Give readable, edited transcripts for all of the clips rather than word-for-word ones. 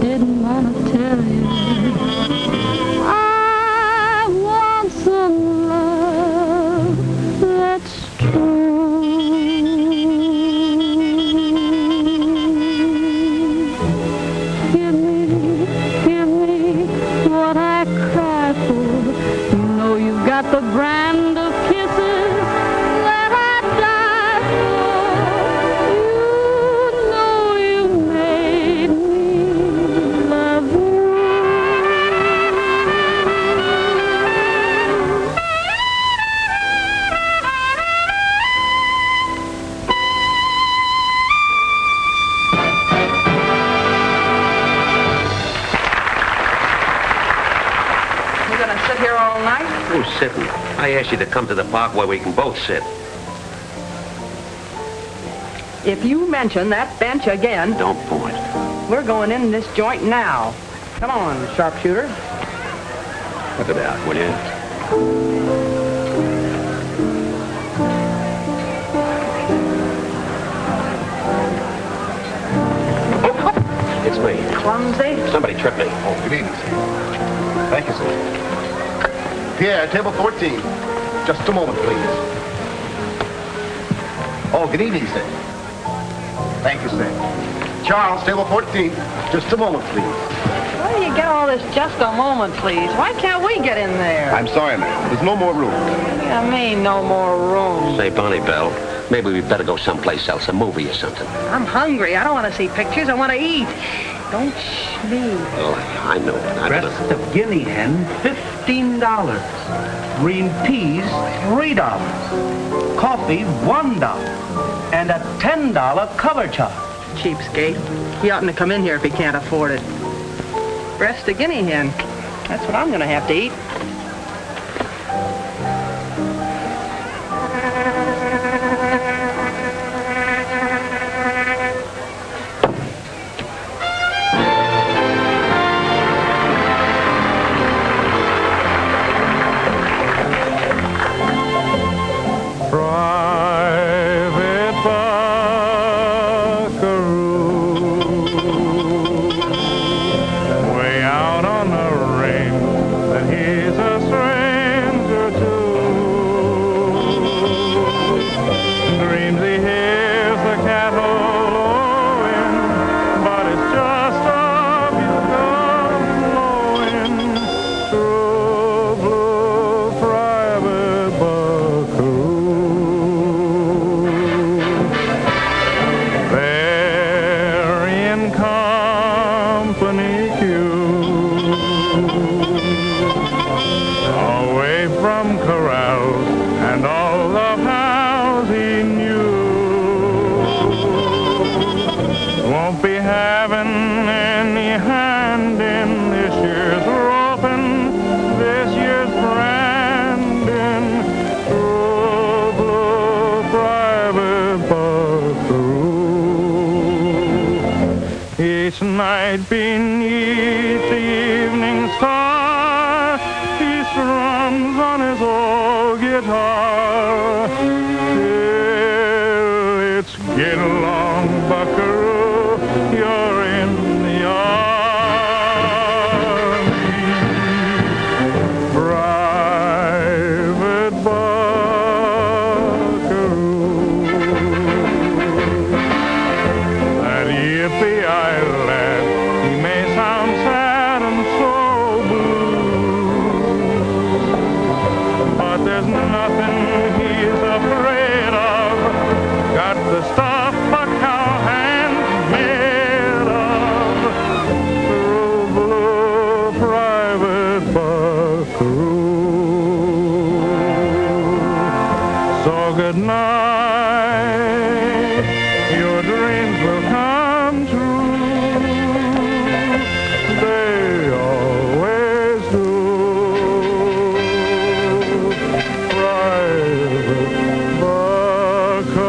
didn't want to tell you. I want some love that's true. Give me what I cry for. You know you've got the brand of kisses that I die for. You know you made me love you. You gonna sit here all night? Who's sitting? I asked you to come to the park where we can both sit. If you mention that bench again, Don't point. we're going in this joint now. Come on, sharpshooter. Look it out, will you? Oh, it's me. Clumsy. Somebody tripped me. Oh, good evening, sir. Thank you, sir. Pierre, table 14. Just a moment, please. Oh, good evening, sir. Thank you, sir. Charles, table 14. Just a moment, please. Where do you get all this just a moment, please? Why can't we get in there? I'm sorry, ma'am. There's no more room. I mean, no more room. Say, Bonnie Bell, maybe we better go someplace else, a movie or something. I'm hungry. I don't want to see pictures. I want to eat. Don't shh me. Oh, I know. Breast of guinea hen, $15. Green peas, $3. Coffee, $1. And a $10 cover charge. Cheapskate. He oughtn't to come in here if he can't afford it. Breast of guinea hen. That's what I'm going to have to eat. Private Buckaroo, way out on the range, that he's a stranger to. Dreams he hears the cattle lowing, but it's just a bugle blowing. True blue private Buckaroo. Company queue, away from corrals and all the pals he knew. Won't be having any hand in this year's roping, this year's branding. True blue private Buckaroo. Each night beneath the evening star, he strums on his old guitar. Till it's get along, Buckaroo, you're in the army. Private Buckaroo. That yippee-I lad, he may sound sad and so blue, but there's nothing he's afraid of. Got the stuff a cowhand's made of. True blue private Buckaroo. So good night, your dreams will come true. They always do. Private Buckaroo.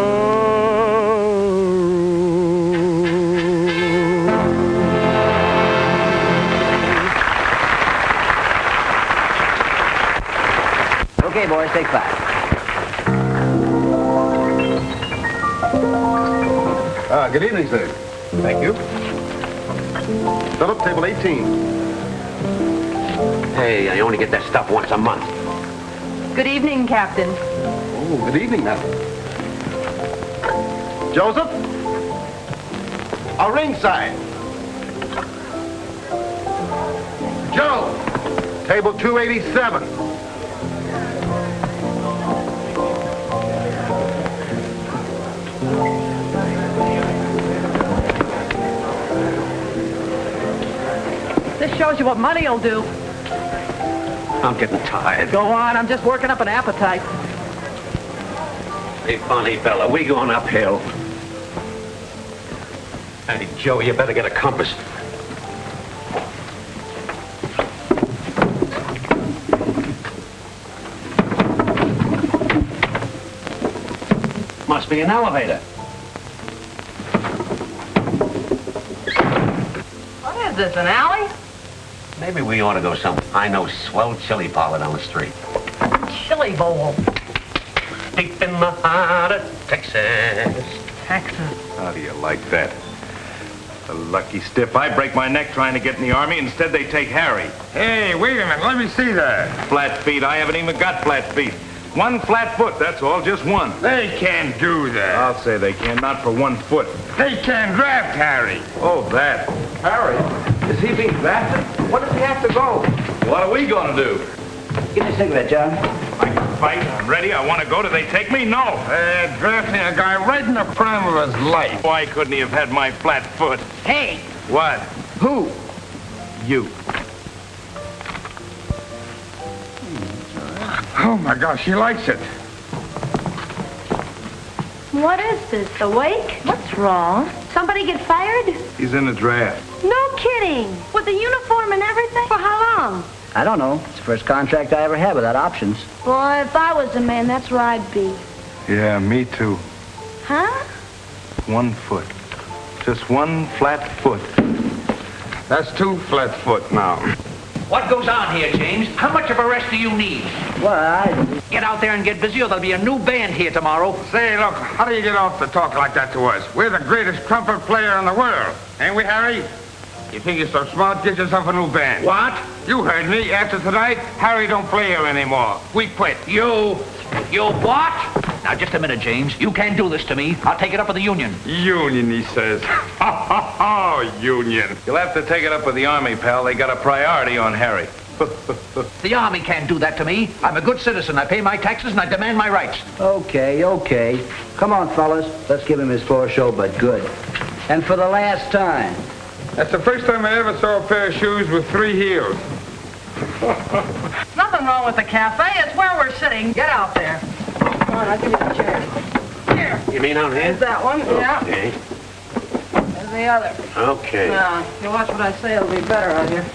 Okay, boys, take 5. Good evening, sir. Thank you. Philip, table 18. Hey, I only get that stuff once a month. Good evening, Captain. Oh, good evening, now. Joseph? A ringside. Joe, table 287. This shows you what money'll do. I'm getting tired. Go on, I'm just working up an appetite. Hey, Bonnie Bella, we going uphill. Hey, Joe, you better get a compass. Must be an elevator. What is this, an alley? Maybe we ought to go some, I know, swell chili parlor down the street. Chili bowl. Deep in the heart of Texas. Texas. How do you like that? The lucky stiff. I break my neck trying to get in the Army. Instead, they take Harry. Hey, wait a minute. Let me see that. Flat feet. I haven't even got flat feet. One flat foot, that's all. Just one. They can't do that. I'll say they can. Not for 1 foot. They can't draft Harry. Oh, that. Harry, is he being drafted? What does he have to go? What are we going to do? Give me a cigarette, John. I can fight. I'm ready. I want to go. Do they take me? No. Drafting a guy right in the prime of his life. Why couldn't he have had my flat foot? Hey, What? Who? You. Oh, my gosh, he likes it. What is this, a wake? What's wrong? Somebody get fired? He's in the draft. No kidding. With the uniform and everything? For how long? I don't know. It's the first contract I ever had without options. Boy, if I was a man, that's where I'd be. Yeah, me too. Huh? 1 foot. Just one flat foot. That's 2 flat foot now. What goes on here, James? How much of a rest do you need? Well, I... Get out there and get busy, or there'll be a new band here tomorrow. Say, look, how do you get off to talk like that to us? We're the greatest trumpet player in the world. Ain't we, Harry? You think you're so smart, get yourself a new band. What? You heard me. After tonight, Harry don't play here anymore. We quit. You what? Now, just a minute, James. You can't do this to me. I'll take it up with the union. Union, he says. Ha, ha, ha, union. You'll have to take it up with the Army, pal. They got a priority on Harry. The Army can't do that to me. I'm a good citizen. I pay my taxes and I demand my rights. Okay. Come on, fellas. Let's give him his floor show, but good. And for the last time. That's the first time I ever saw a pair of shoes with 3 heels. nothing wrong with the cafe. It's where we're sitting. Get out there. Come on, I'll give you a chair. Here. You mean out here? There's that one. Yeah. Okay. There's the other. Okay. Now, if you watch what I say, it'll be better out here.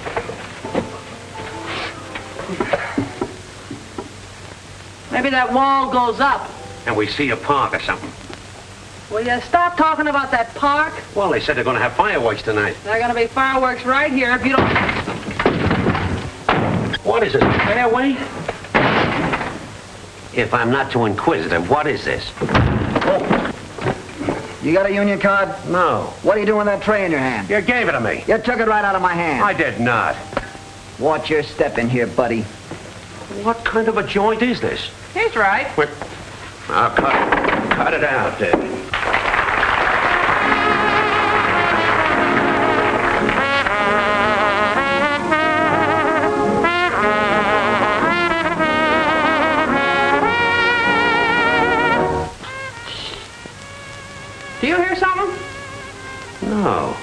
Maybe that wall goes up. And we see a park or something. Will you stop talking about that park? Well, they said they're going to have fireworks tonight. There are going to be fireworks right here if you don't... What is it, a fairway? If I'm not too inquisitive, what is this? You got a union card? No. What are you doing with that tray in your hand? You gave it to me. You took it right out of my hand. I did not. Watch your step in here, buddy. What kind of a joint is this? He's right. Wait. I'll cut it out, David. Do you hear something? No.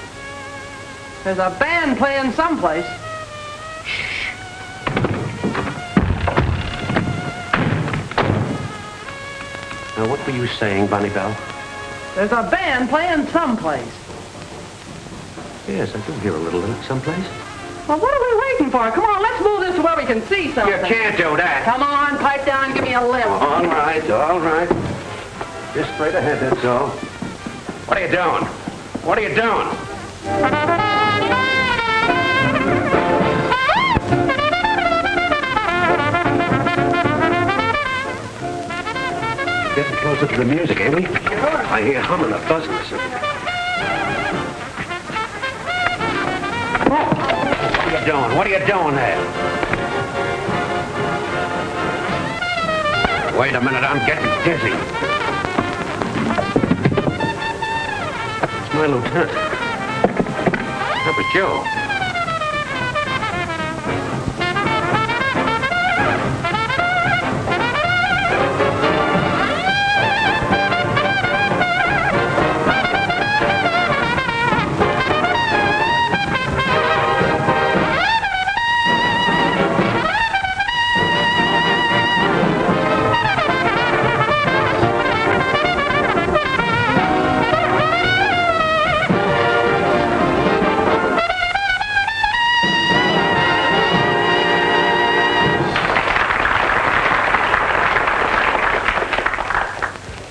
There's a band playing someplace. Now, what were you saying, Bonnie Bell? There's a band playing someplace. Yes, I do hear a little someplace. Well, what are we waiting for? Come on, let's move this to where we can see something. You can't do that. Come on, pipe down and give me a lift. All right. Just straight ahead, that's all. What are you doing? What are you doing? Getting closer to the music, ain't we? I hear humming or buzzing or something. Oh, doing? What are you doing there? Wait a minute, I'm getting dizzy. It's my lieutenant. That was Joe.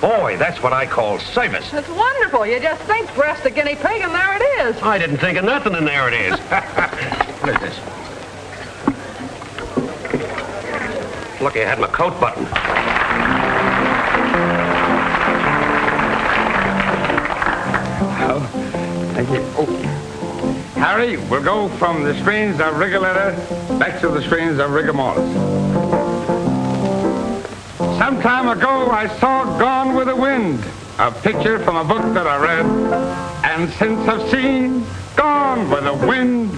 Boy, that's what I call service. It's wonderful. You just think breast a guinea pig, and there it is. I didn't think of nothing, and there it is. What is this? Lucky I had my coat button. Oh, thank you. Oh. Harry, we'll go from the strains of Rigoletta back to the strains of Rigomolis. Some time ago, I saw Gone with the Wind, a picture from a book that I read. And since I've seen Gone with the Wind,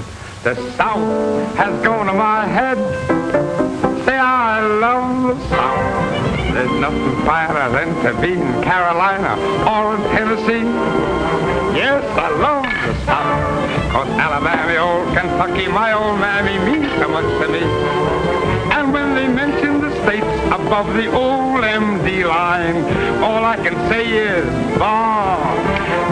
the South has gone to my head. Say, I love the South. There's nothing finer than to be in Carolina or in Tennessee. Yes, I love the South, 'cause Alabama, old Kentucky, my old mammy means so much to me. And when they mention the states above the old MD line, all I can say is, bah,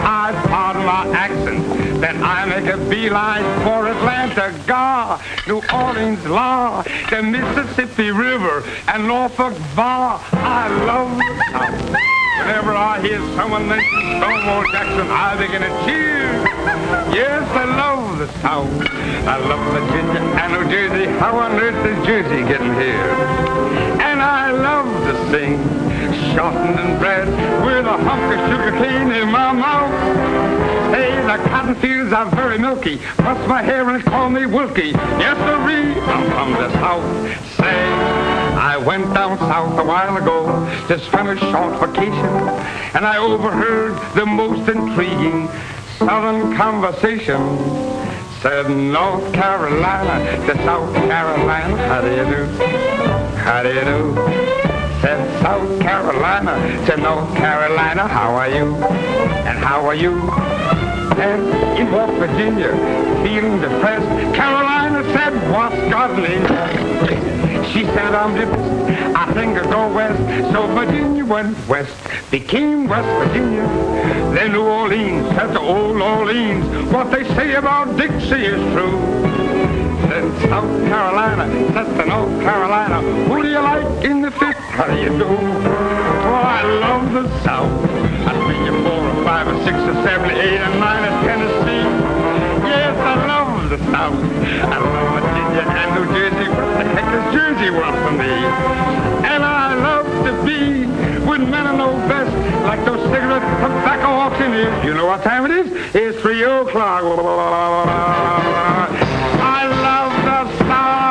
I pardon my accent, then I make a beeline for Atlanta, Gah, New Orleans, La, the Mississippi River, and Norfolk, Va. I love the South. Whenever I hear someone mention Stonewall Jackson, I begin to cheer. Yes, I love the South. I love Virginia and New Jersey. How on earth is Jersey getting here? And I love to sing, shortened and bred, with a hunk of sugar cane in my mouth. Hey, the cotton fields are very milky. Brush my hair and call me Wilkie. Yes, sirree, I'm from the South. Say, I went down south a while ago, just for a short vacation, and I overheard the most intriguing Southern conversation. Said North Carolina to South Carolina, how do you do? How do you do? Said South Carolina to North Carolina, how are you? And how are you? And in West Virginia, feeling depressed, Carolina said, what's godly? She said, I'm depressed, I think I'll go west. So Virginia went west, became West Virginia. Then New Orleans said to old Orleans, what they say about Dixie is true. Then South Carolina said to North Carolina, who do you like in the fifth? How do you do? Oh, I love the South. I'd be your 4 or 5 or 6 or 7 or 8 or 9 or Tennessee. Yes, I love the South. I love Virginia and New Jersey. What the heck does Jersey want from me? And I love to be with men who know best, like those cigarette tobacco auctioneers. You know what time it is? It's 3 o'clock. I love the South.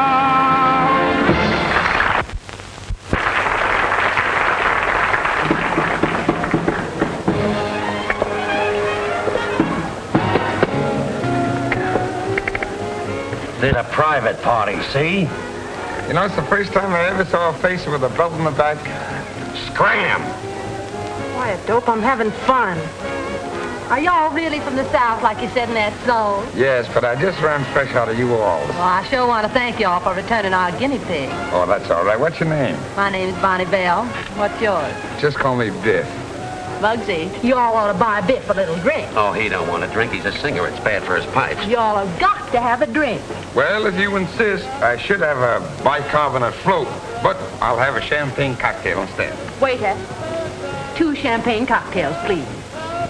Did a private party, see? You know, it's the first time I ever saw a face with a belt in the back. Scram! Quiet, Dope, I'm having fun. Are y'all really from the South, like you said in that song? Yes, but I just ran fresh out of you all. Well, I sure want to thank y'all for returning our guinea pig. Oh, that's all right. What's your name? My name is Bonnie Bell. What's yours? Just call me Biff. Bugsy, y'all ought to buy Biff a little drink. Oh, he don't want to drink. He's a singer. It's bad for his pipes. Y'all have got to have a drink. Well, if you insist, I should have a bicarbonate float, but I'll have a champagne cocktail instead. Waiter, 2 champagne cocktails, please.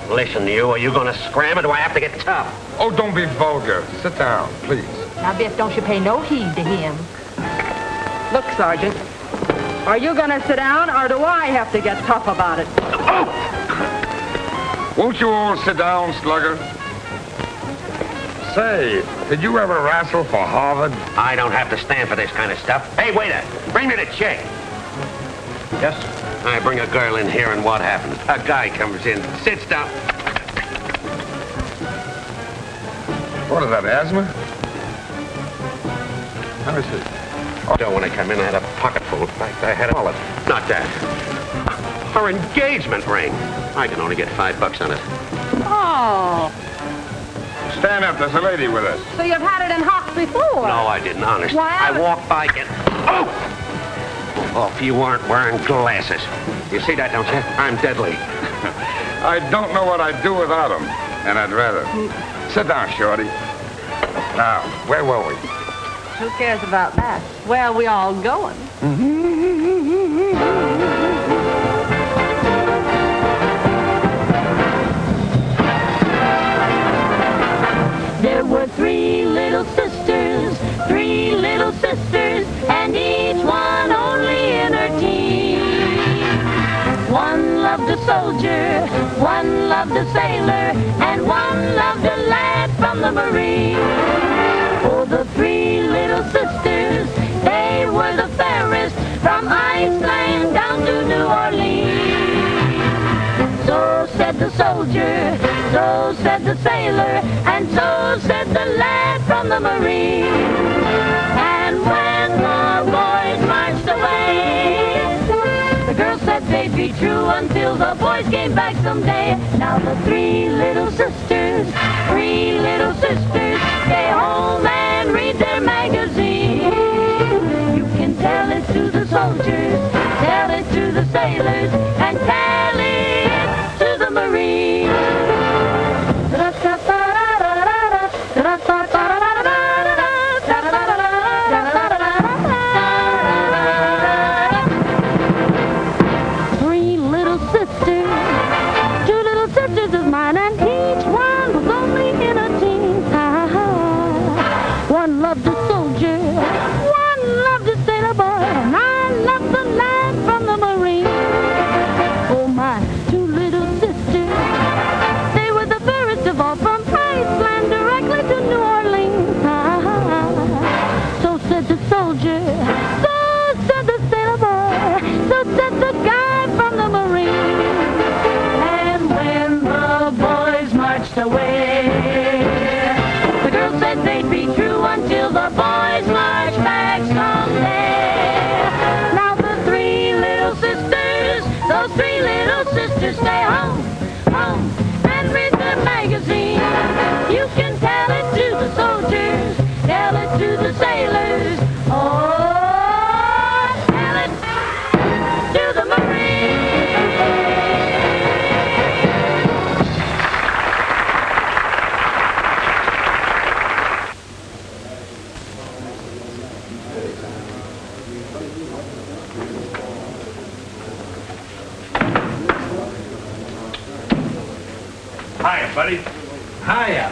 Listen, you, are you going to scram or do I have to get tough? Oh, don't be vulgar. Sit down, please. Now, Biff, don't you pay no heed to him. Look, Sergeant, are you going to sit down, or do I have to get tough about it? Oh! Won't you all sit down, slugger? Say, did you ever wrestle for Harvard? I don't have to stand for this kind of stuff. Hey, waiter, bring me the check. Yes? I bring a girl in here, and what happens? A guy comes in, sits down. What is that, asthma? Let me see. Oh, when I come in, I had a pocket full. In fact, I had a wallet. Not that. Her engagement ring. I can only get $5 on it. Oh, Stand up, there's a lady with us. so you've had it in Hawks before? No, I didn't, honest. Why, I walked by and... Oh, if you weren't wearing glasses. You see that, don't you? I'm deadly. I don't know what I'd do without them, and I'd rather. Sit down, Shorty. Now, where were we? Who cares about that? Where are we all going? There were three little sisters, and each one only in her teens. One loved a soldier, one loved a sailor, and one loved a lad from the Marines. Oh, the three little sisters, they were the fairest, from Iceland down to New Orleans. So said the soldier, so said the sailor, and so said the lad from the Marines. And when the boys marched away, the girls said they'd be true until the boys came back someday. Now the three little sisters, stay home and read their magazine. You can tell it to the soldiers, tell it to the sailors, and tell it to the Marines. Three little sisters, two little sisters of mine, and each one was only in a teen. One loved a soldier, one loved a sailor boy, and I loved the lad from the Marines. Oh, my two little sisters, they were the fairest of all, from Iceland directly to New Orleans. So said the soldier, so said the sailor boy, so said the guy from the Marines. And when the boys marched away, the girls said they'd be true until the boys marched back someday. Now the three little sisters, those three little sisters, stay home, and read the magazine. You can tell it to the soldiers, tell it to the sailors, oh, tell it to the Marines. Hi, buddy. Hiya.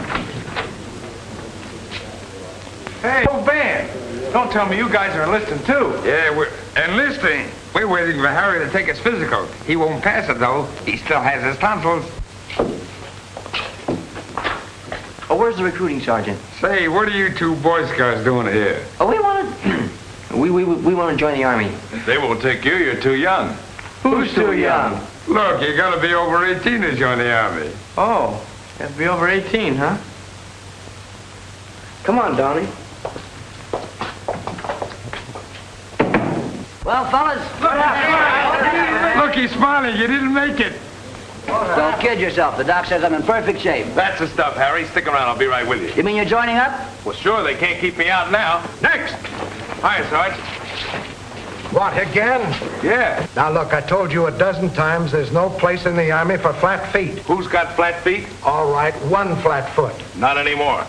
Hey, old band. Don't tell me you guys are enlisting too. Yeah, we're enlisting. We're waiting for Harry to take his physical. He won't pass it, though. He still has his tonsils. Oh, where's the recruiting sergeant? Say, what are you two Boy Scouts doing here? Oh, we want to... we want to join the Army. They won't take you. You're too young. Who's too young? Look, you gotta be over 18 to join the Army. Oh, you have to be over 18, huh? Come on, Donnie. Well, fellas, what happened? Look, he's smiling. You didn't make it. Don't kid yourself. The doc says I'm in perfect shape. That's the stuff, Harry. Stick around. I'll be right with you. You mean you're joining up? Well, sure. They can't keep me out now. Next. Hi, Sarge. What, again? Yeah. Now, look, I told you a dozen times there's no place in the Army for flat feet. Who's got flat feet? All right, one flat foot. Not anymore.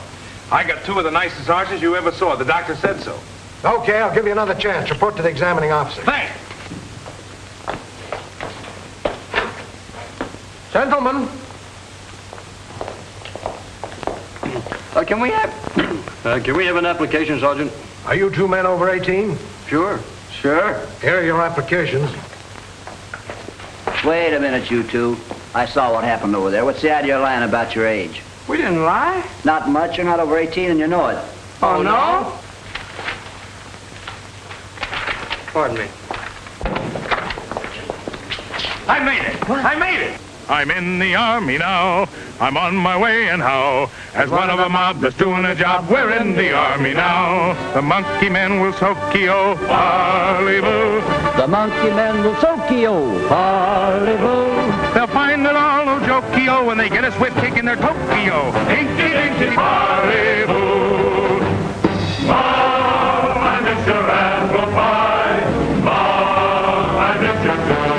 I got two of the nicest arches you ever saw. The doctor said so. Okay, I'll give you another chance. Report to the examining officer. Thanks. Gentlemen. Can we have an application, Sergeant? Are you two men over 18? Sure. Here are your applications. Wait a minute, you two. I saw what happened over there. What's the idea of lying about your age? We didn't lie. Not much. You're not over 18 and you know it. Oh, no? Pardon me. I made it. I made it. I'm in the Army now. I'm on my way and how. As one of a mob that's doing a job, we're in the Army now. The monkey men will soak-y-o, parley-boo. The monkey men will soak-y-o, parley-boo. They'll find it all no joke-y-o when they get a swift kick in their Tokyo. Inky-dinky, parley-boo. Mom, I miss your apple pie. Mom, I miss your food.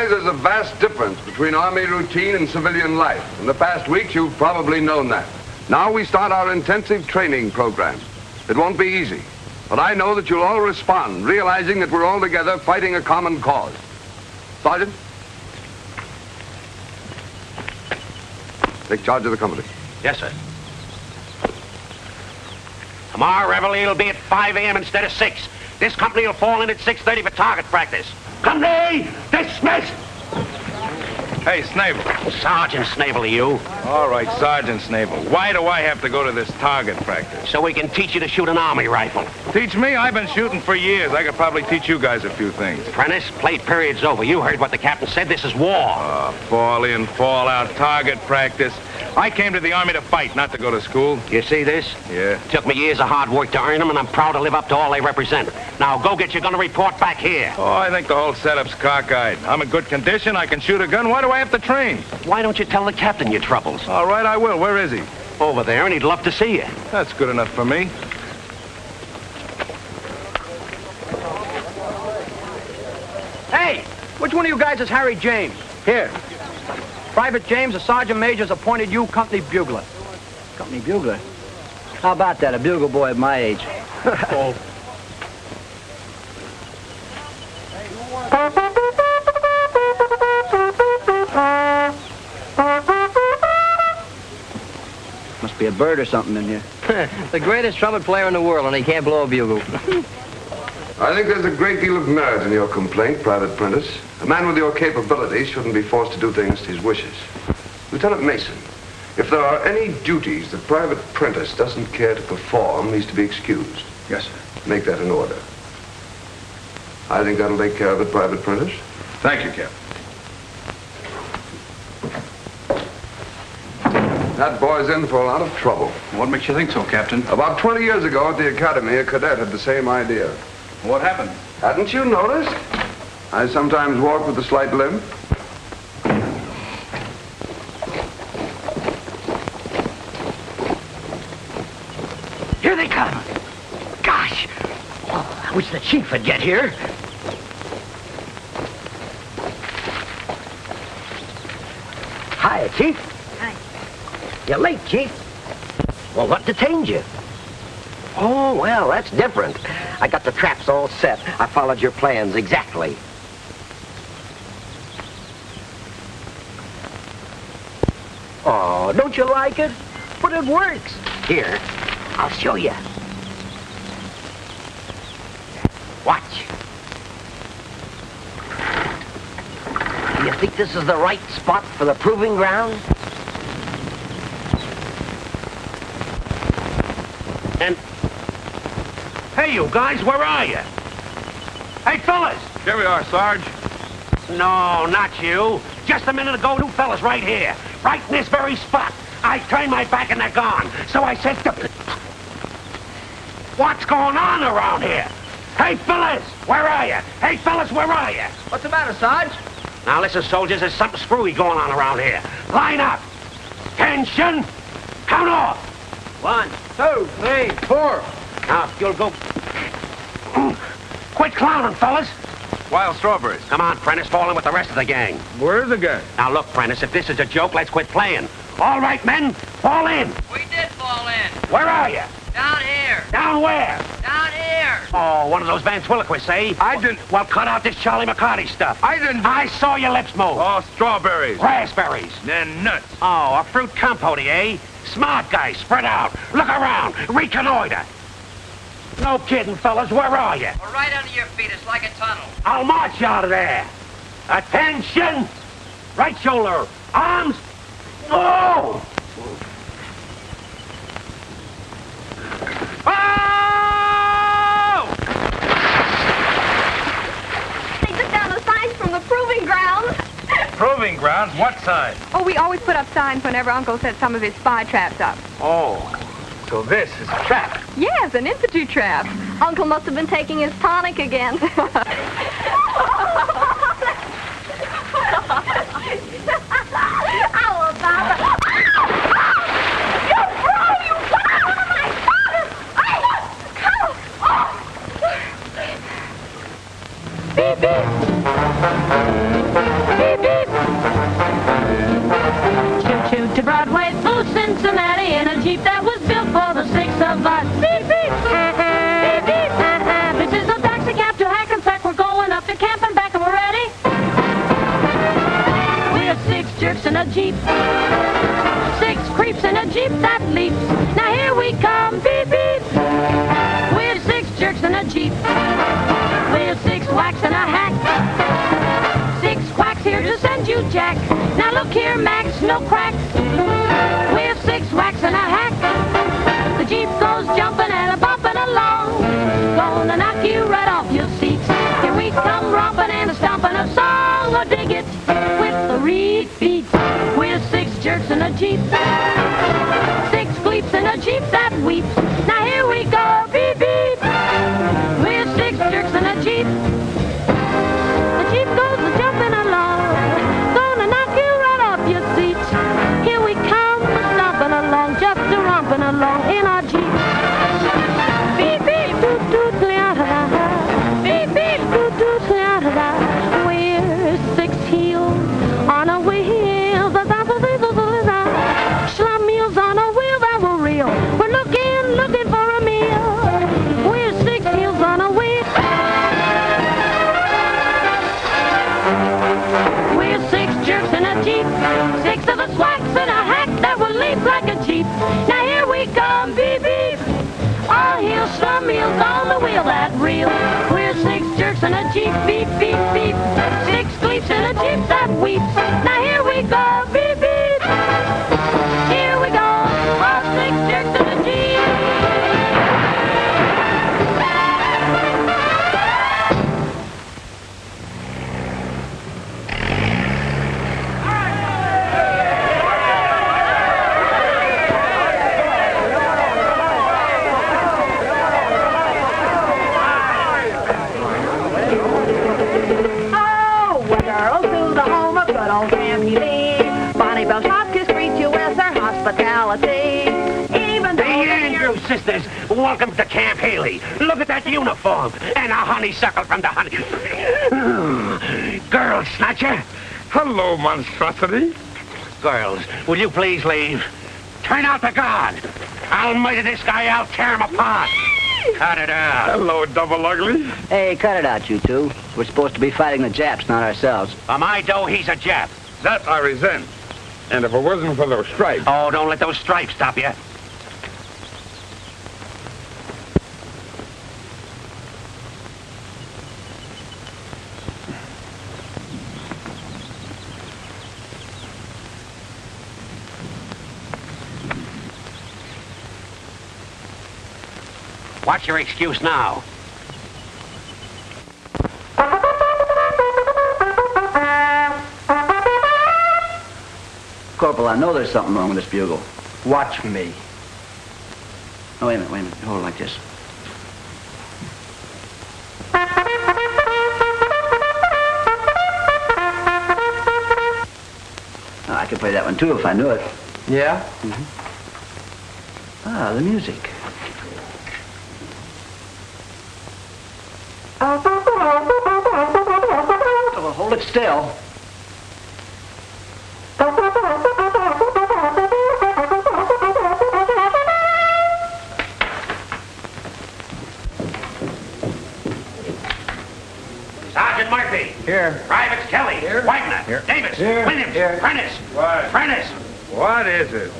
There's a vast difference between Army routine and civilian life. In the past weeks, you've probably known that. Now we start our intensive training program. It won't be easy, but I know that you'll all respond, realizing that we're all together fighting a common cause. Sergeant, take charge of the company. Yes, sir. Tomorrow, Reveille will be at 5 a.m. instead of 6. This company will fall in at 6:30 for target practice. Company dismissed! Hey, Snable. Sergeant Snable, you. All right, Sergeant Snable. Why do I have to go to this target practice? So we can teach you to shoot an army rifle. Teach me? I've been shooting for years. I could probably teach you guys a few things. Prentice, plate period's over. You heard what the captain said. This is war. Fall in, fall out, target practice. I came to the Army to fight, not to go to school. You see this? Yeah. Took me years of hard work to earn them, and I'm proud to live up to all they represent. Now, go get your gun and report back here. Oh, I think the whole setup's cockeyed. I'm in good condition. I can shoot a gun. Why do I have to train? Why don't you tell the captain your troubles? All right, I will. Where is he? Over there, and he'd love to see you. That's good enough for me. Hey, which one of you guys is Harry James? Here. Private James, a sergeant major's appointed you company bugler. Company bugler? How about that, a bugle boy at my age? Oh. Must be a bird or something in here. The greatest trumpet player in the world, and he can't blow a bugle. I think there's a great deal of merit in your complaint, Private Prentice. A man with your capabilities shouldn't be forced to do things to his wishes. Lieutenant Mason, if there are any duties that Private Prentice doesn't care to perform, he's to be excused. Yes, sir. Make that in order. I think that'll take care of it, Private Prentice. Thank you, Captain. That boy's in for a lot of trouble. What makes you think so, Captain? About 20 years ago at the academy, a cadet had the same idea. What happened? Hadn't you noticed? I sometimes walk with a slight limp. Here they come. Gosh. Oh, I wish the chief would get here. Hi, Chief. Hi. You're late, Chief. Well, what detained you? Oh, well, that's different. I got the traps all set. I followed your plans exactly. Oh, don't you like it? But it works. Here, I'll show you. Watch. Do you think this is the right spot for the proving ground? And... Hey, you guys, where are you? Hey, fellas! Here we are, Sarge. No, not you. Just a minute ago, two fellas right here. Right in this very spot. I turned my back and they're gone. So I said, what's going on around here? Hey, fellas, where are you? Hey, fellas, where are you? What's the matter, Sarge? Now, listen, soldiers, there's something screwy going on around here. Line up. Tension. Count off. 1, 2, 3, 4. Now, if you'll go... Quit clowning, fellas. Wild strawberries. Come on, Prentice, fall in with the rest of the gang. Where's the gang? Now look, Prentice, if this is a joke, let's quit playing. All right, men, fall in. We did fall in. Where are you? Down here. Down where? Down here. Oh, one of those ventriloquists, eh? I didn't. Well, cut out this Charlie McCarty stuff. I didn't. I saw your lips move. Oh, strawberries. Raspberries. Then nuts. Oh, a fruit compote, eh? Smart guy, spread out. Look around. Reconnoiter. No kidding, fellas. Where are you? We're right under your feet. It's like a tunnel. I'll march you out of there. Attention! Right shoulder. Arms. Oh! Oh! They took down the signs from the proving grounds. Proving grounds? What sign? Oh, we always put up signs whenever Uncle set some of his spy traps up. Oh, so this is a trap. Yes, an infantry trap. Uncle must have been taking his tonic again. Oh, Papa. You brought you my father. Beep, beep. Beep, beep. Choo-choo to Broadway through Cincinnati in a Jeep that was built for the six of us. Beep, beep. Beep, beep. This is a taxi cab to Hackensack. We're going up to camp and back and we're ready. We're six jerks in a Jeep. Six creeps in a Jeep that leaps. Now here we come. Beep, beep. We're six jerks in a Jeep. We're six whacks in a hack. Six quacks here to send you Jack. Now look here, Max, no cracks. We're six whacks in a hack. The Jeep goes jumping and a bumping along. Gonna knock you right off your seats. Here we come romping and a stomping a song. Oh, dig it with the reed beat. We're six jerks in a Jeep. Six gleeps in a Jeep that weeps. Now here we go, beep, beep. We're six jerks in a Jeep. The Jeep goes jumping along. Gonna knock you right off your seat. Here we come, stomping along, just romping along in our Jeep. Beep, beep, doot, doot, la-da-da. Beep, beep, doot, doot, la-da-da. We're six heels on a wheel. Da-da-da-da-da-da. Schlummeals on a wheel that will reel. We're looking for a meal. We're six heels on a wheel. We're six jerks in a Jeep. Six of us whacks in a hack that will leap like a Jeep. Now here we come, beep, beep. All heels, schlummeals on the wheel that reel. We're six jerks in a Jeep, beep, beep, beep. Six gleeps in a Jeep that weeps. Now here we go, beep, beep. Here we go, all six jerks in a Jeep. Oh, girls to the home of good old Grandmy Lee. Bonnie Bell Hopkins greet you with her hospitality. Even The though Andrews sisters, welcome to Camp Haley. Look at that uniform and a honeysuckle from the honey. Girl snatcher. Hello, monstrosity. Girls, will you please leave? Turn out the guard. I'll murder this guy out, tear him apart. Cut it out. Hello, double ugly. Hey, cut it out, you two. We're supposed to be fighting the Japs, not ourselves. On my dough, he's a Jap. That I resent. And if it wasn't for those stripes... Oh, don't let those stripes stop you. What's your excuse now? Corporal, I know there's something wrong with this bugle. Watch me. Oh, wait a minute. Hold it like this. Oh, I could play that one, too, if I knew it. Yeah? Ah, the music. Hold it still. Sergeant Murphy. Here. Privates Kelly. Here. Wagner. Here. Davis. Here. Williams. Here. Prentice. What? Prentice. What is it?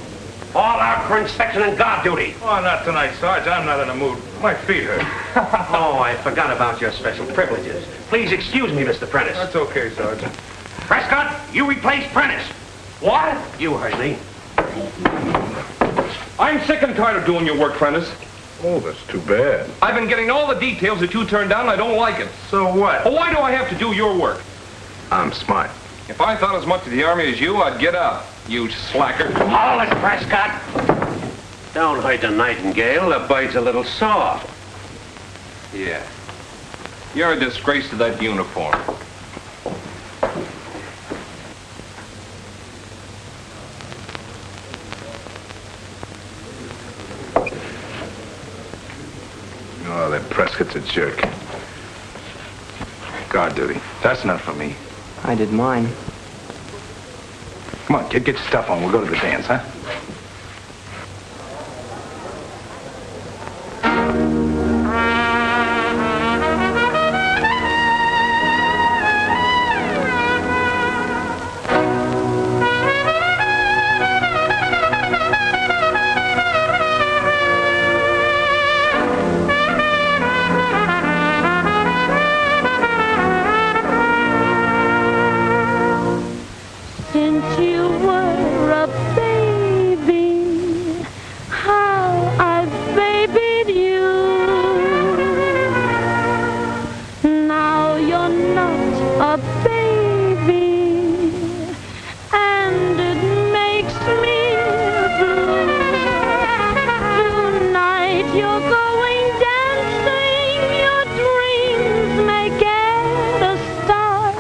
All out for inspection and guard duty. Oh, not tonight, Sarge. I'm not in the mood. My feet hurt. Oh, I forgot about your special privileges. Please excuse me, Mr. Prentice. That's okay, Sergeant. Prescott, you replace Prentice. What? You heard me. I'm sick and tired of doing your work, Prentice. Oh, that's too bad. I've been getting all the details that you turned down, and I don't like it. So what? Well, why do I have to do your work? I'm smart. If I thought as much of the Army as you, I'd get out. You slacker. Hold it, Prescott. Don't hurt the nightingale. The bird's a little sore. Yeah. You're a disgrace to that uniform. Oh, that Prescott's a jerk. Guard duty. That's not for me. I did mine. Come on, kid, get your stuff on. We'll go to the dance, huh? Since you were a baby, how I've babied you. Now you're not a baby, and it makes me blue. Tonight you're going dancing, your dreams may get a start.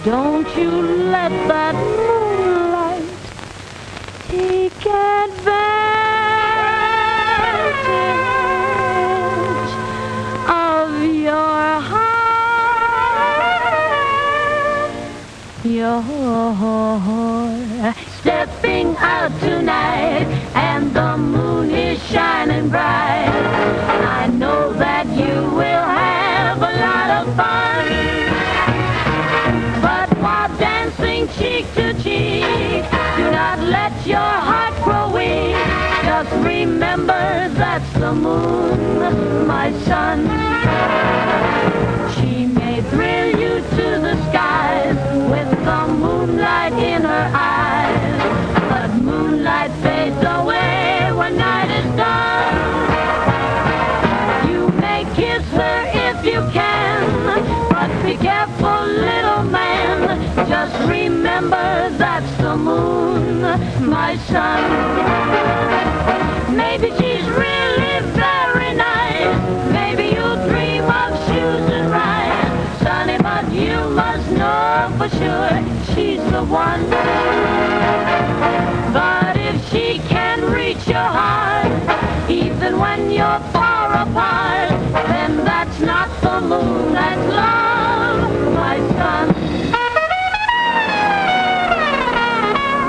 Don't you let that moonlight take advantage of your heart. You're stepping out tonight and the moon is shining bright. I know that you will have a lot of fun. But while dancing cheek to cheek, do not let your heart grow weak. Just remember that's the moon, my son. She may thrill you to the skies with the moonlight in her eyes. But moonlight fades away when night is done. You may kiss her if you can, but be careful, little man. Just remember that's the moon, my son. Maybe she's really very nice. Maybe you'll dream of shoes and rides. Sonny, but you must know for sure she's the one. But if she can reach your heart, even when you're far apart, then that's not the moon, that's love, my son.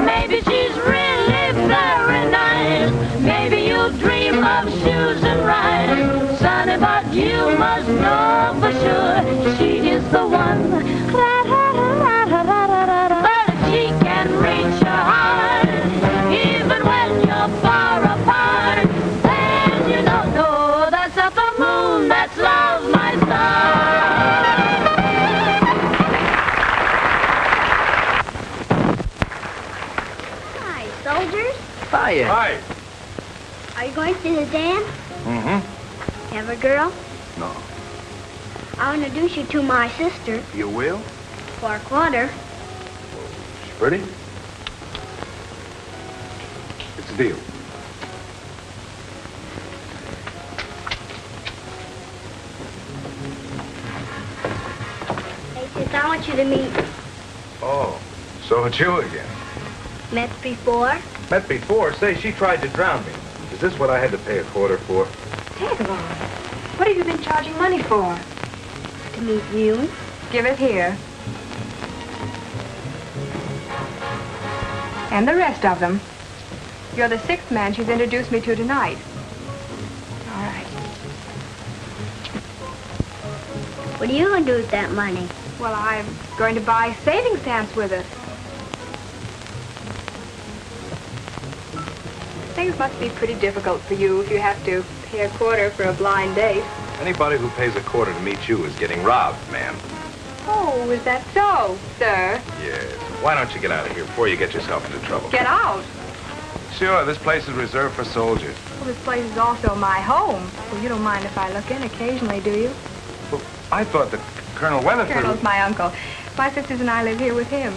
Maybe she's really very nice. Maybe you'll dream of shoes and rides. Sonny, but you must know for sure she is the one. But if she can reach your heart, even when you're far apart, then you don't know that's not the moon, that's love, my son. Hi, soldiers. Hiya. Hi. Are you going to the dance? Mm-hmm. Have a girl? No. I'll introduce you to my sister You will? for a quarter. She's pretty? It's a deal. Hey, sis, I want you to meet. Oh, so it's you again. Met before? Met before. Say, she tried to drown me. Is this what I had to pay a quarter for? Take it on. What have you been charging money for? To meet you. Give it here. And the rest of them. You're the sixth man she's introduced me to tonight. All right. What are you going to do with that money? Well, I'm going to buy saving stamps with it. Things must be pretty difficult for you if you have to pay a quarter for a blind date. Anybody who pays a quarter to meet you is getting robbed, ma'am. Oh, is that so, sir? Yes. Why don't you get out of here before you get yourself into trouble? Get out. Sure, this place is reserved for soldiers. Well, this place is also my home. Well, you don't mind if I look in occasionally, do you? Well, I thought that Colonel Weatherford... Colonel's my uncle. My sisters and I live here with him.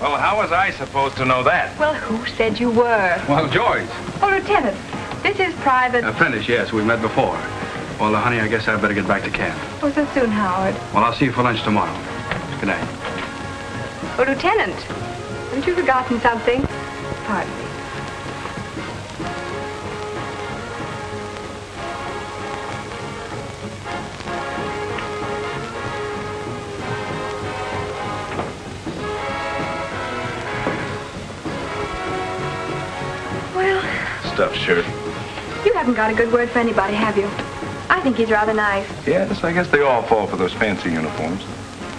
Well, how was I supposed to know that? Well, who said you were? Well, George. Oh, Lieutenant, this is Private... Prentice, yes, we met before. Well, honey, I guess I better get back to camp. Oh, so soon, Howard. Well, I'll see you for lunch tomorrow. Good night. Oh, Lieutenant, haven't you forgotten something? Pardon me. Well, Stuffed shirt. you haven't got a good word for anybody, have you? I think he's rather nice. Yes, I guess they all fall for those fancy uniforms.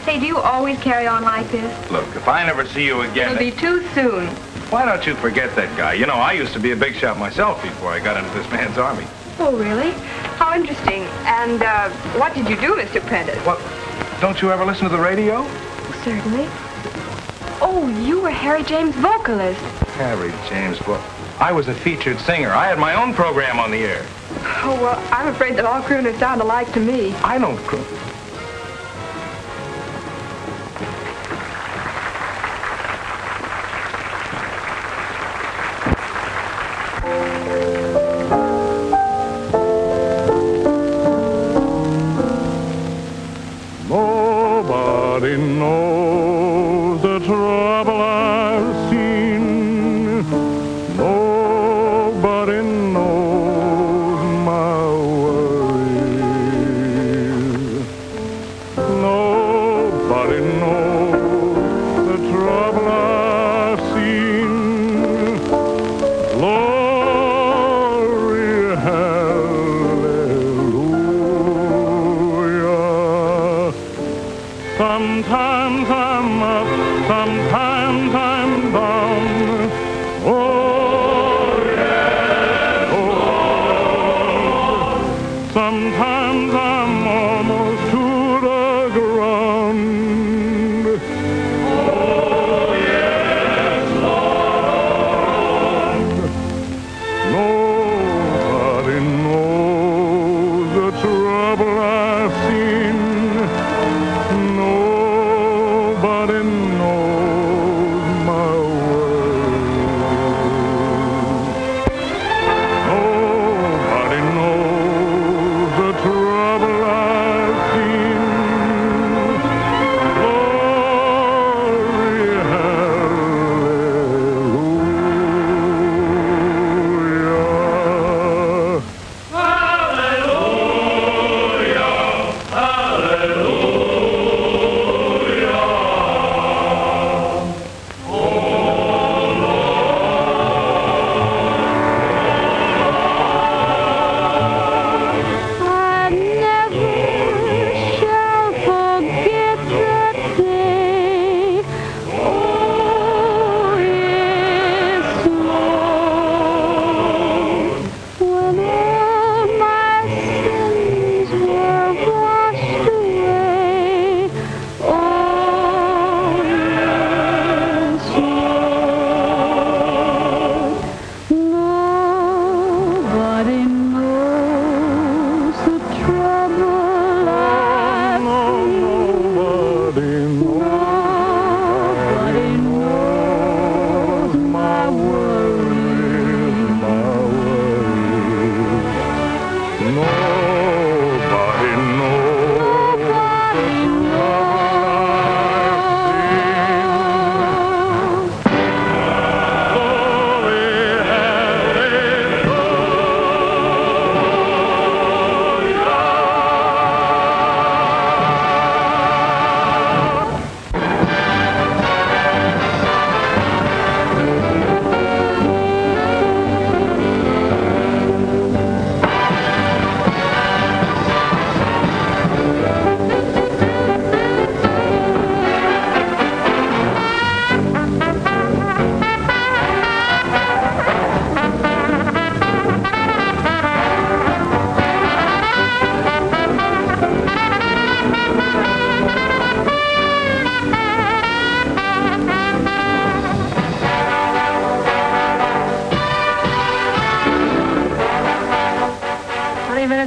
Say, do you always carry on like this? Look, if I never see you again... It'll be too soon. Why don't you forget that guy? You know, I used to be a big shot myself before I got into this man's army. Oh, really? How interesting. And, what did you do, Mr. Prentice? What? Don't you ever listen to the radio? Certainly. Oh, you were Harry James' vocalist. Harry James, well, I was a featured singer. I had my own program on the air. Oh, well, I'm afraid that all crooners sound alike to me. I don't croon. Nobody knows the trouble I've seen. Nobody knows my worries.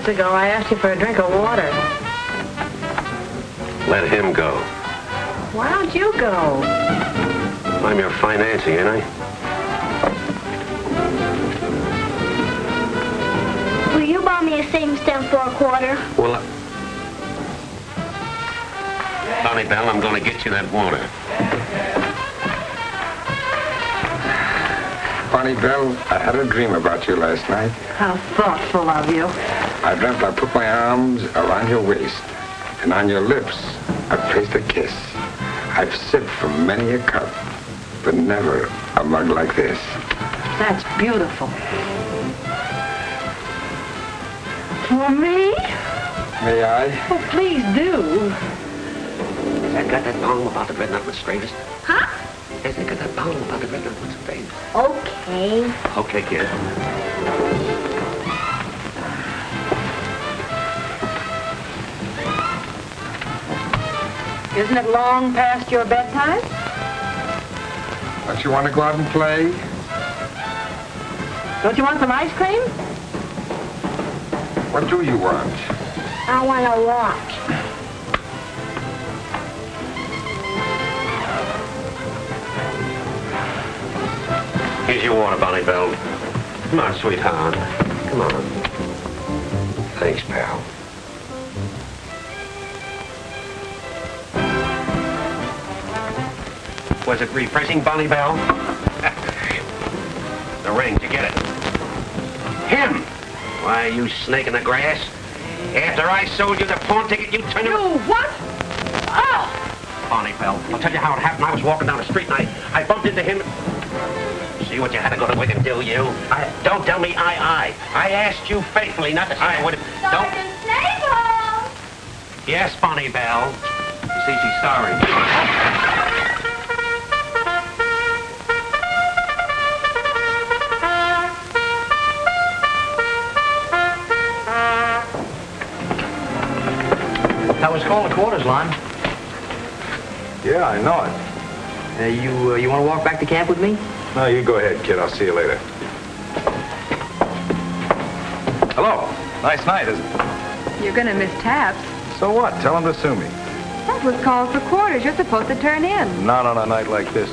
minutes ago, I asked you for a drink of water. Let him go. Why don't you go? I'm your financier, ain't I? Will you buy me a same stem for a quarter? Well, Bonnie Bell, I'm going to get you that water. Bonnie Bell, I had a dream about you last night. How thoughtful of you. I dreamt I put my arms around your waist, and on your lips, I placed a kiss. I've sipped from many a cup, but never a mug like this. That's beautiful. For me? May I? Oh, please do. Has got that bong about the red nut with straightest? Huh? Has got that bong about the red nut with straightest? Okay. Okay, kid. Isn't it long past your bedtime? Don't you want to go out and play? Don't you want some ice cream? What do you want? I want to watch. Here's your water, Bonnie Bell. Come on, sweetheart. Come on. Thanks, pal. Was it refreshing, Bonnie Bell? The ring, did you get it? Him! Why, you snake in the grass. After I sold you the pawn ticket, you turned... You what? Oh! Bonnie Bell, I'll tell you how it happened. I was walking down the street and I bumped into him. See what you had to go to with him, do you? Don't tell me I asked you faithfully not to say I would have... Sergeant Snable! Yes, Bonnie Bell. You see, she's sorry. That was called the quarters line. Yeah, I know it. You want to walk back to camp with me? No, you go ahead, kid. I'll see you later. Hello. Nice night, isn't it? You're gonna miss taps. So what? Tell him to sue me. That was called for quarters. You're supposed to turn in. Not on a night like this.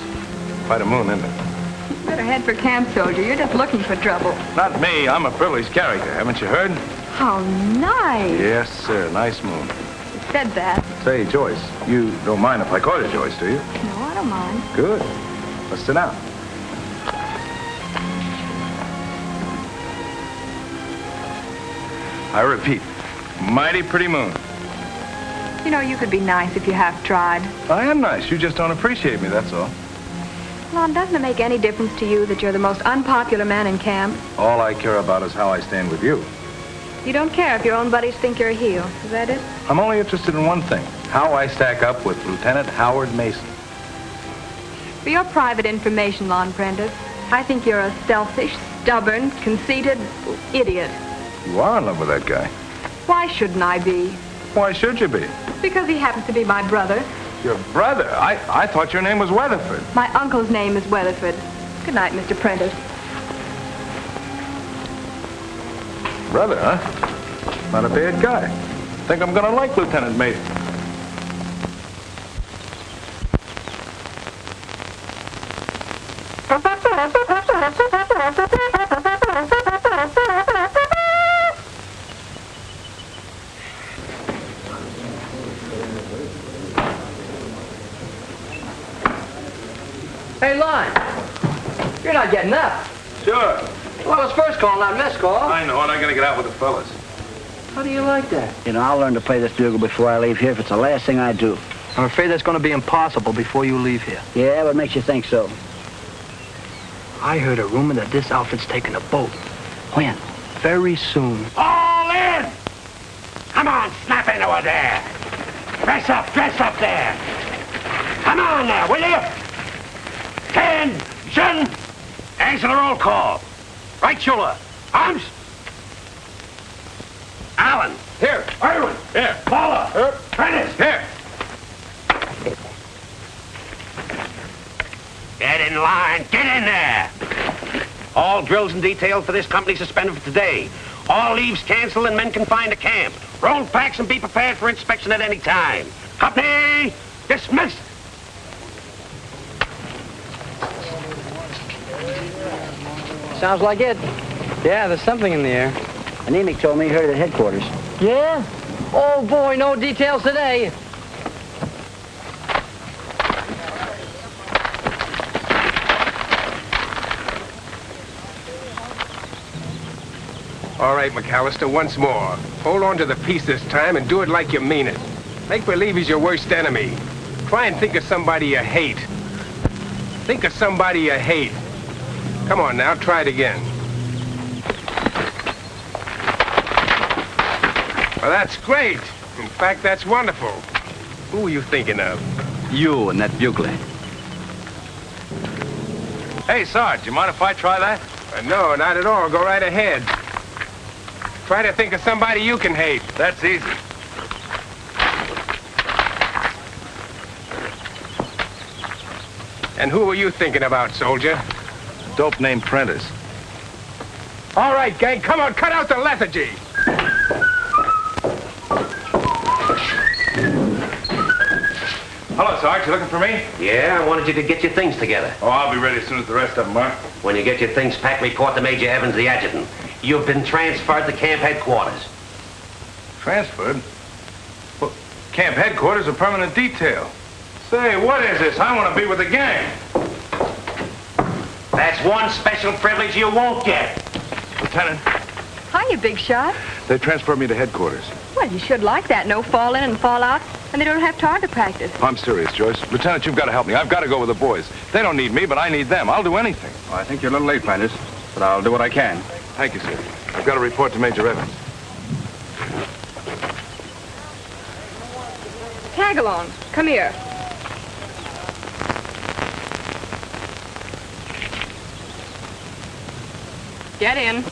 Quite a moon, isn't it? Better head for camp, soldier. You're just looking for trouble. Not me. I'm a privileged character. Haven't you heard? How nice. Yes, sir. Nice moon. You said that. Say, Joyce, you don't mind if I call you Joyce, do you? No, I don't mind. Good. Let's sit down. I repeat, mighty pretty moon. You know, you could be nice if you half tried. I am nice. You just don't appreciate me, that's all. Lon, doesn't it make any difference to you that you're the most unpopular man in camp? All I care about is how I stand with you. You don't care if your own buddies think you're a heel. Is that it? I'm only interested in one thing, how I stack up with Lieutenant Howard Mason. For your private information, Lon Prentice, I think you're a selfish, stubborn, conceited idiot. You are in love with that guy. Why shouldn't I be? Why should you be? Because he happens to be my brother. Your brother? I thought your name was Weatherford. My uncle's name is Weatherford. Good night, Mr. Prentice. Brother, huh? Not a bad guy. Think I'm gonna like Lieutenant Mason. Hey, Lon. You're not getting up. Sure. Well, it's first call, not mess call. I know it. I gotta get out with the fellas. How do you like that? You know, I'll learn to play this bugle before I leave here if it's the last thing I do. I'm afraid that's going to be impossible before you leave here. Yeah, what makes you think so? I heard a rumor that this outfit's taking a boat. When? Very soon. All in! Come on, snap into it there. Dress up there. Come on now, will you? Attention! Answer the roll call. Right shoulder. Arms. Allen. Here. Irwin. Here. Paula. Here. Prentice. Here. Get in line. Get in there. All drills and details for this company suspended for today. All leaves canceled and men confined to camp. Roll packs and be prepared for inspection at any time. Company, dismissed. Sounds like it. Yeah, there's something in the air. Anemic told me he heard it at headquarters. Yeah? Oh, boy, no details today. All right, McAllister, once more. Hold on to the piece this time and do it like you mean it. Make believe he's your worst enemy. Try and think of somebody you hate. Think of somebody you hate. Come on now, try it again. Well, that's great. In fact, that's wonderful. Who were you thinking of? You and that bugler. Hey, Sarge, you mind if I try that? No, not at all. Go right ahead. Try to think of somebody you can hate. That's easy. And who were you thinking about, soldier? A dope named Prentice. All right, gang, come on, cut out the lethargy. Hello, Sarge. You looking for me? Yeah, I wanted you to get your things together. Oh, I'll be ready as soon as the rest of them are. When you get your things packed, report to Major Evans, the adjutant. You've been transferred to camp headquarters. Transferred? Well, camp headquarters or permanent detail? Say, what is this? I want to be with the gang. That's one special privilege you won't get. Lieutenant, Hiya, big shot. they transferred me to headquarters. Well, you should like that. No fall in and fall out, and they don't have target practice. I'm serious, Joyce. Lieutenant, you've got to help me. I've got to go with the boys. They don't need me, but I need them. I'll do anything. Well, I think you're a little late, Prentice, but I'll do what I can. Thank you, sir. I've got to report to Major Evans. Tag along. Come here. Get in.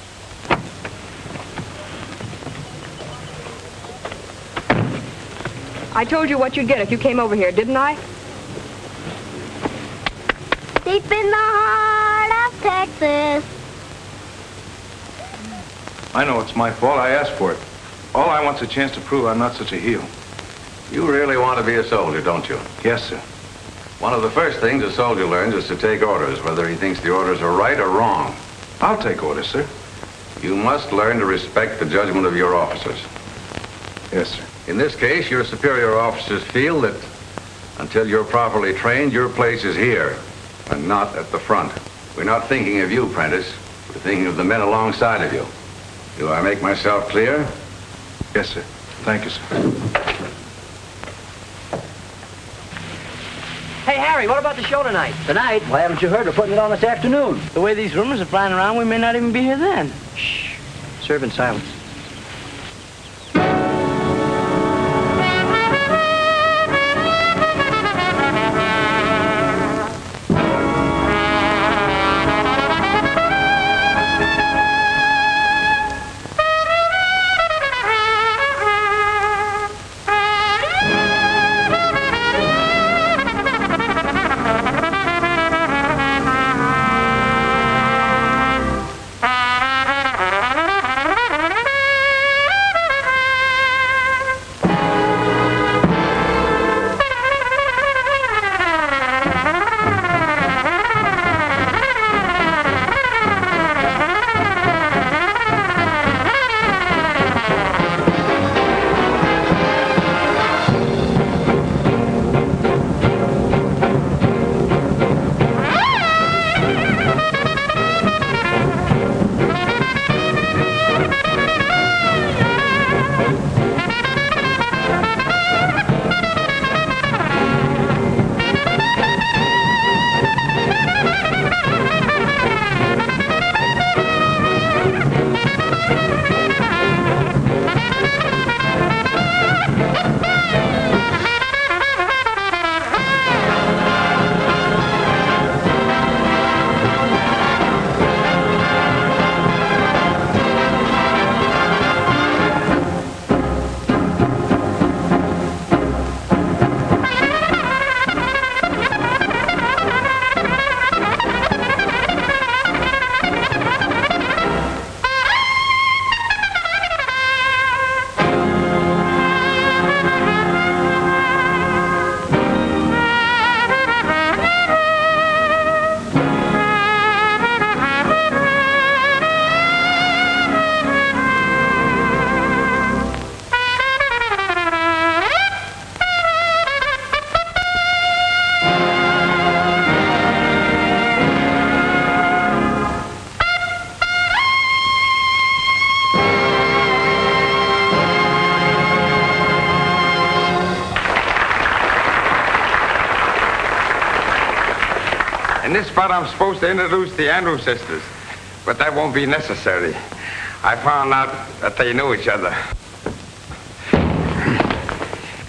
I told you what you'd get if you came over here, didn't I? Deep in the heart of Texas. I know it's my fault. I asked for it. All I want's a chance to prove I'm not such a heel. You really want to be a soldier, don't you? Yes, sir. One of the first things a soldier learns is to take orders, whether he thinks the orders are right or wrong. I'll take orders, sir. You must learn to respect the judgment of your officers. Yes, sir. In this case, your superior officers feel that until you're properly trained, your place is here and not at the front. We're not thinking of you, Prentice. We're thinking of the men alongside of you. Do I make myself clear? Yes, sir. Thank you, sir. Hey, Harry, what about the show tonight? Tonight? Why haven't you heard? We're putting it on this afternoon. The way these rumors are flying around, we may not even be here then. Shh. Serve in silence. thought I'm supposed to introduce the Andrews sisters, but that won't be necessary. I found out that they knew each other.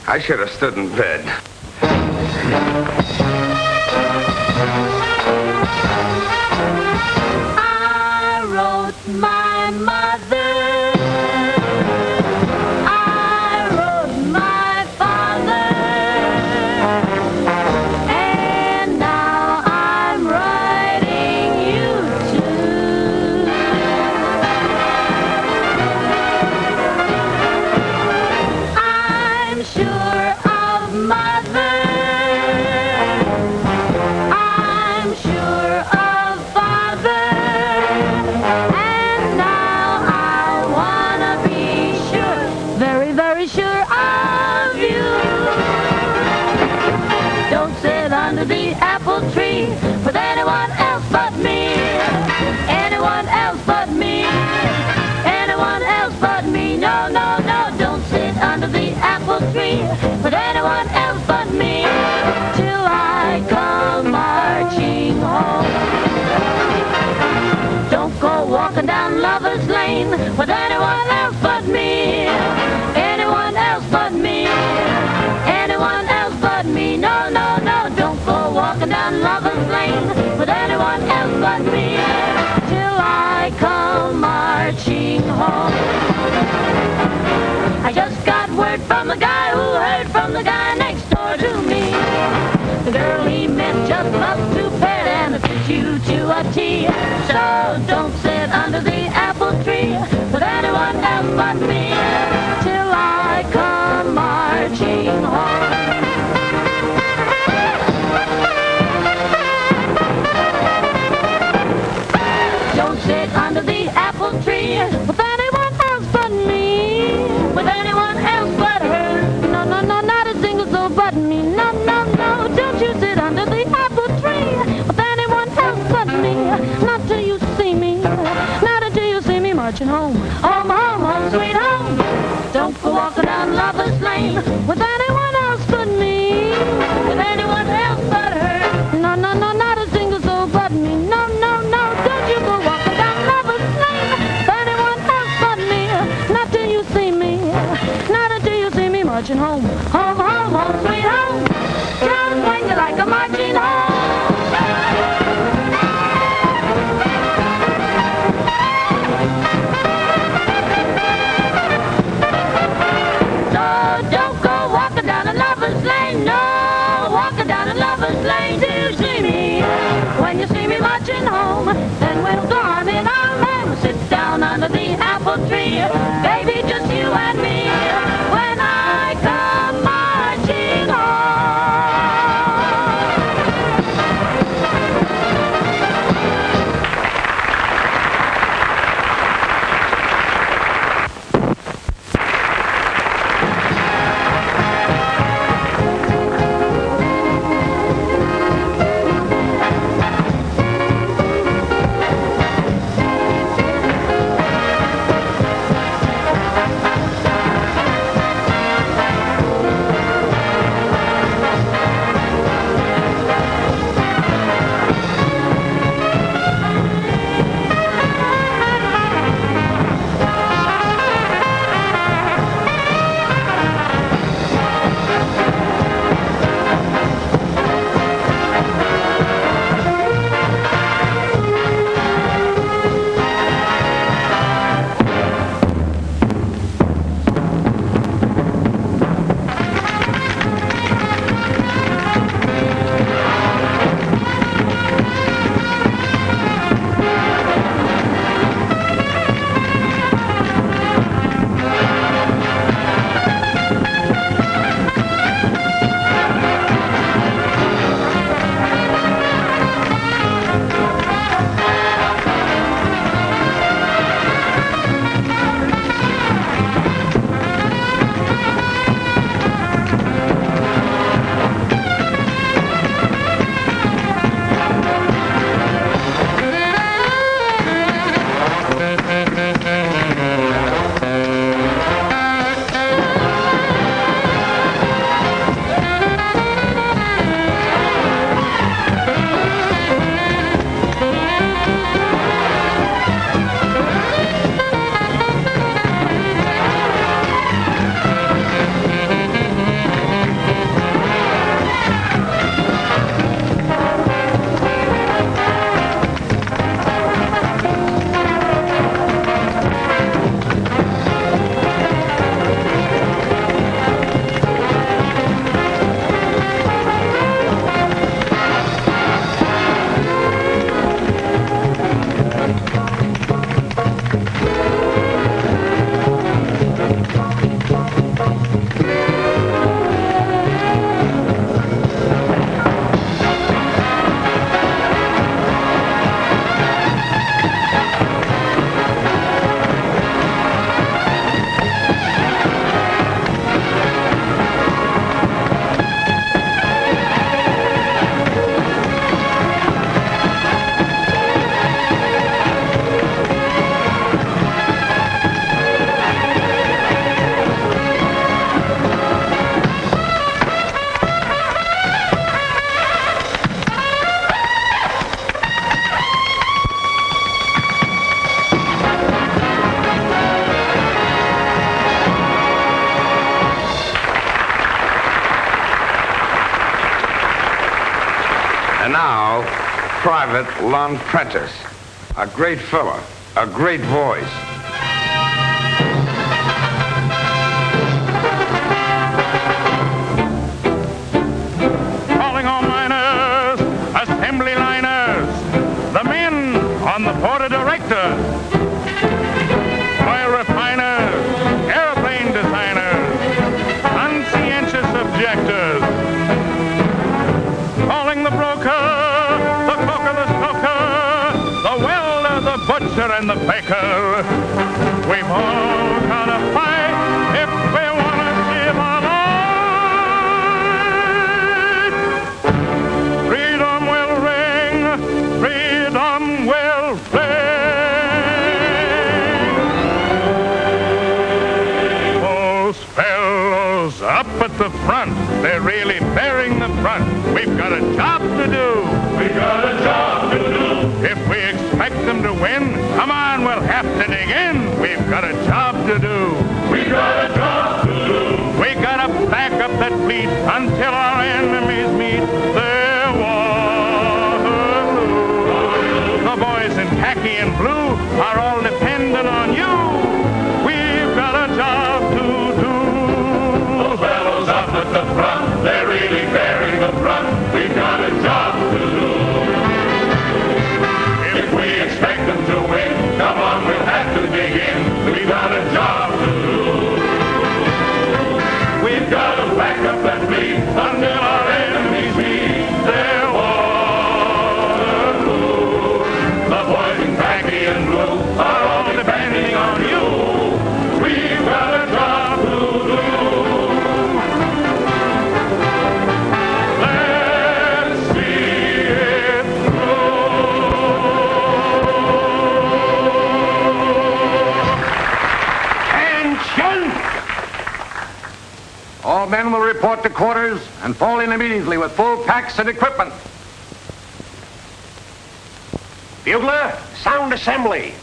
I should have stood in bed. I wrote my mother. I wrote my father. And now I'm writing you too. I'm sure of mother. I'm sure of father. And now I wanna be sure, very, very sure of you. Don't sit under the apple tree with anyone else but me. Anyone else but me. Anyone else but me. No, no, no, don't sit under the apple tree with anyone else but me. Till I come marching home. Don't go walking down Lover's Lane with anyone else but me. Anyone else but me. Anyone else but me. No, no, no, don't go walking down Lover's Lane with anyone else but me. Till I come marching home. I just got word from the guy who heard from the guy next door to me. The girl he met just loves to pet and it fits you to a T. So don't sit under the apple tree with anyone else but me. Till I come marching home. Don't sit under the apple tree with anyone else but me. With anyone else but her. No, no, no, not a single soul but me. No, no, no, don't you sit under the apple tree with anyone else but me. Not till you see me. Not until you see me marching home. Home, home, home, sweet home. Don't go walking down Lover's Lane with anyone else but me. With anyone else but her. No, no, no, not a single soul but me. No, no, no, don't you go walking down Lover's Lane with anyone else but me. Not till you see me. Not until you see me marching home. Home, home, home, sweet home. Just when you like a marching home. So don't go walking down a Lover's Lane. No, walking down a Lover's Lane till you see me. When you see me marching home, then we'll go arm in arm and sit down under the apple tree. Baby, just you and me. When I come marching home. Private Lon Prentice. A great fella, a great voice. Calling all miners, assembly liners, the men on the board of directors, oil refiners, airplane designers, conscientious objectors. Calling the broker, the coker, the stoker, the welder, the butcher, and the baker. We've all got to fight if we want to keep our life. Freedom will ring, freedom will ring. Those fellows up at the front, they're really bearing the brunt. We've got a job to do. We've got a job to do. If we expect them to win, come on, we'll have to dig in. We've got a job to do. We've got a job to do. We got to back up that fleet until our enemies meet their Waterloo. The boys in khaki and blue are all dependent on you. We've got a job to do. Those fellows up at the front, they're really bearing the brunt. We've got a job to do. If we expect them to win, come on, we'll have to dig in. We've got a job to do. We've got to back up that fleet until our enemies meet their Waterloo. The boys in khaki and blue are all depending on you. We've got a job to do. Let's see it All men will report to quarters and fall in immediately with full packs and equipment. Bugler, sound assembly.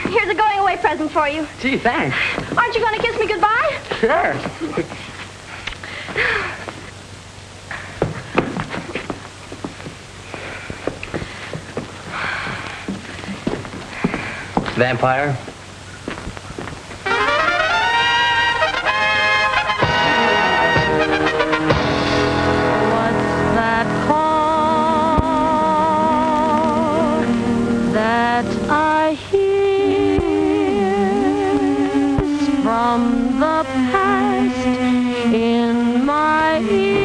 Here's a going-away present for you. Gee, thanks. Aren't you going to kiss me goodbye? Sure. Vampire? I hear from the past in my ear.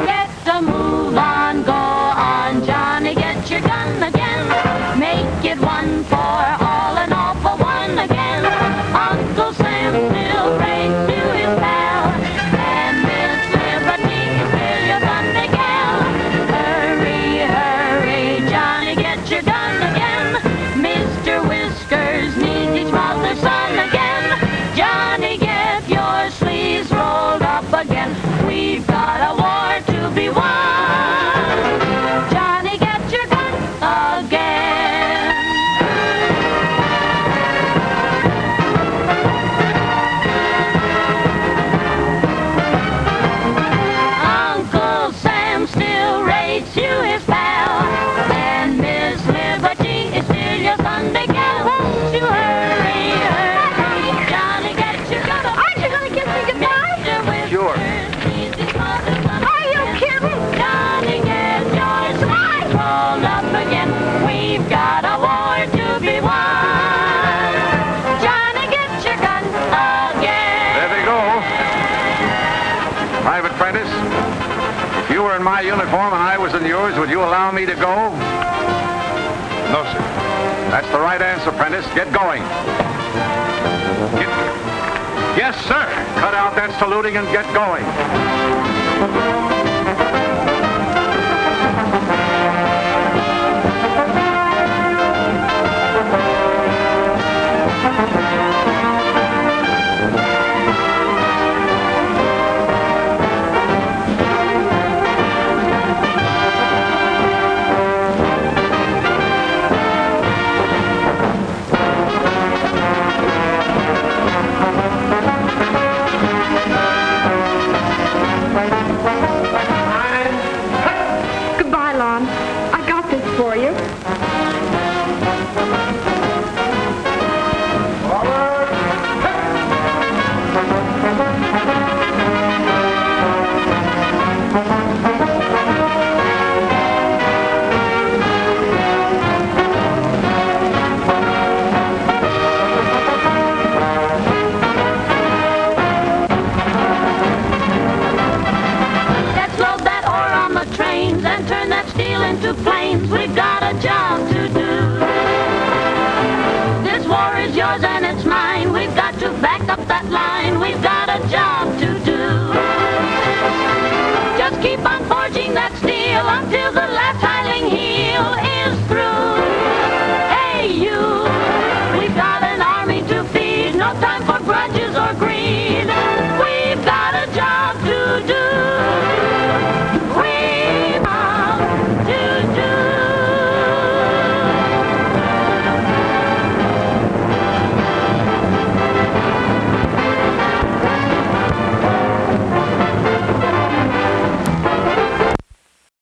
Get a move on, go on, Johnny, get your gun again. Make it one for all and all for one again. Uncle Sam still prays to his pal. We've got a war to be won. Johnny, get your gun again. Uncle Sam still rates you his pal, and Miss Liberty is still your Sunday gal. Won't you hurry, hurry? Johnny, get your gun. Aren't you going to kiss me goodbye? Sure. Are you kidding? Johnny, get your sleeves rolled up again. We've got a war to be won. Johnny, get your gun again. There they go. Private Prentice, if you were in my uniform and I was in yours, would you allow me to go? No, sir. That's the right answer, Prentice. Get going. Yes, sir. Cut out that saluting and get going.